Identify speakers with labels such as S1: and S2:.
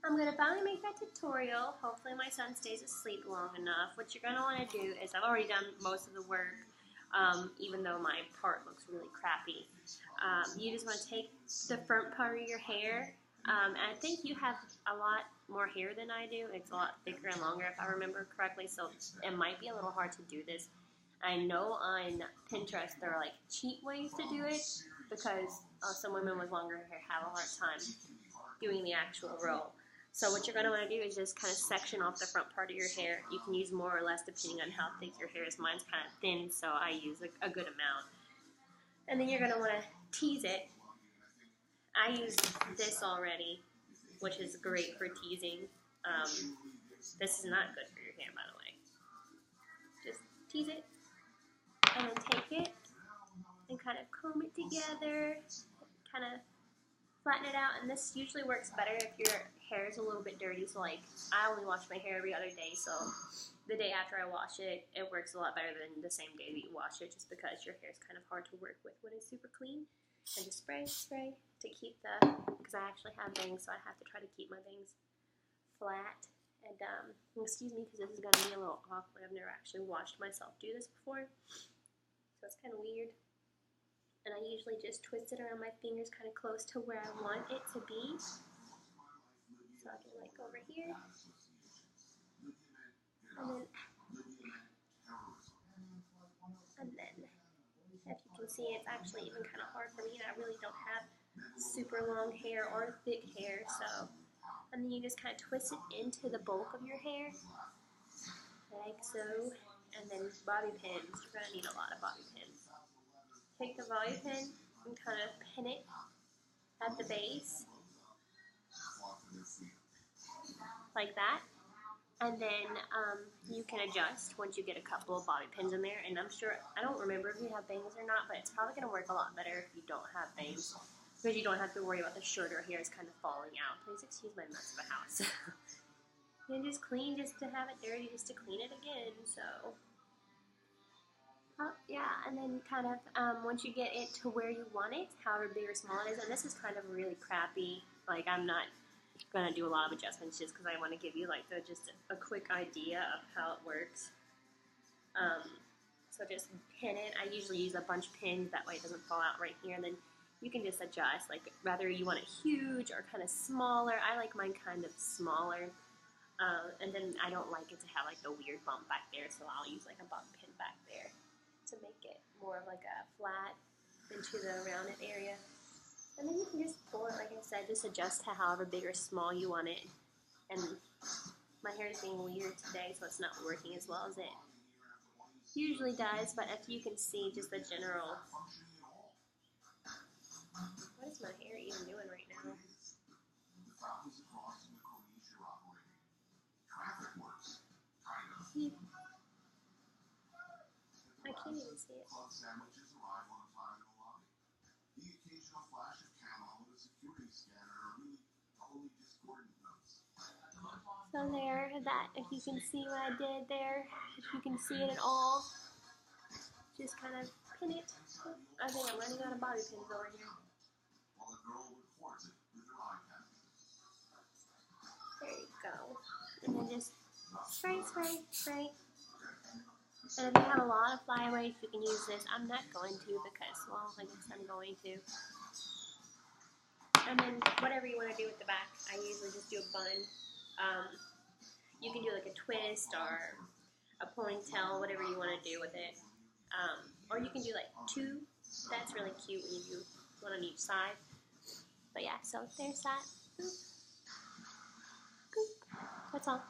S1: I'm going to finally make that tutorial. Hopefully my son stays asleep long enough. What you're going to want to do is, I've already done most of the work, even though my part looks really crappy. You just want to take the front part of your hair, and I think you have a lot more hair than I do. It's a lot thicker and longer if I remember correctly, so it might be a little hard to do this. I know on Pinterest there are like cheat ways to do it, because some women with longer hair have a hard time doing the actual roll. So what you're going to want to do is just kind of section off the front part of your hair. You can use more or less depending on how thick your hair is. Mine's kind of thin, so I use a good amount. And then you're going to want to tease it. I use this already, which is great for teasing. This is not good for your hair, by the way. Just tease it, and then take it and kind of comb it together, kind of flatten it out. And this usually works better if your hair is a little bit dirty. So like, I only wash my hair every other day, so the day after I wash it, it works a lot better than the same day that you wash it, just because your hair is kind of hard to work with when it's super clean. And just spray to keep because I actually have bangs, so I have to try to keep my bangs flat. And excuse me, because this is going to be a little awkward. I've never actually watched myself do this before, so it's kind of weird. And I usually just twist it around my fingers kind of close to where I want it to be. So I can like over here. And then if you can see, it's actually even kind of hard for me. I really don't have super long hair or thick hair, so. And then you just kind of twist it into the bulk of your hair, like so. And then bobby pins. You're going to need a lot of bobby pins. Take the bobby pin and kind of pin it at the base, like that. And then you can adjust once you get a couple of bobby pins in there. And I'm sure, I don't remember if you have bangs or not, but it's probably going to work a lot better if you don't have bangs, because you don't have to worry about the shorter hair is kind of falling out. Please excuse my mess of a house. And just clean, just to have it dirty, just to clean it again. So. Yeah, and then kind of, once you get it to where you want it, however big or small it is, and this is kind of really crappy, like I'm not going to do a lot of adjustments just because I want to give you like just a quick idea of how it works. So just pin it. I usually use a bunch of pins, that way it doesn't fall out right here, and then you can just adjust, like whether you want it huge or kind of smaller. I like mine kind of smaller, and then I don't like it to have like the weird bump back there, so I'll use like a bump pin back there to make it more of like a flat into the rounded area. And then you can just pull it, like I said, just adjust to however big or small you want it. And my hair is being weird today, so it's not working as well as it usually does, but if you can see just the general. What is my hair even doing right now? I can't even see it. So there, that, if you can see what I did there, if you can see it at all, just kind of pin it. I think I'm running out of bobby pins over here. There you go. And then just spray. And if you have a lot of flyaways, you can use this. I'm not going to because, well, I guess I'm going to. And then whatever you want to do with the back, I usually just do a bun. You can do like a twist or a ponytail, whatever you want to do with it. Or you can do like two. That's really cute when you do one on each side. But yeah, so there's that. Boop. Boop. That's all.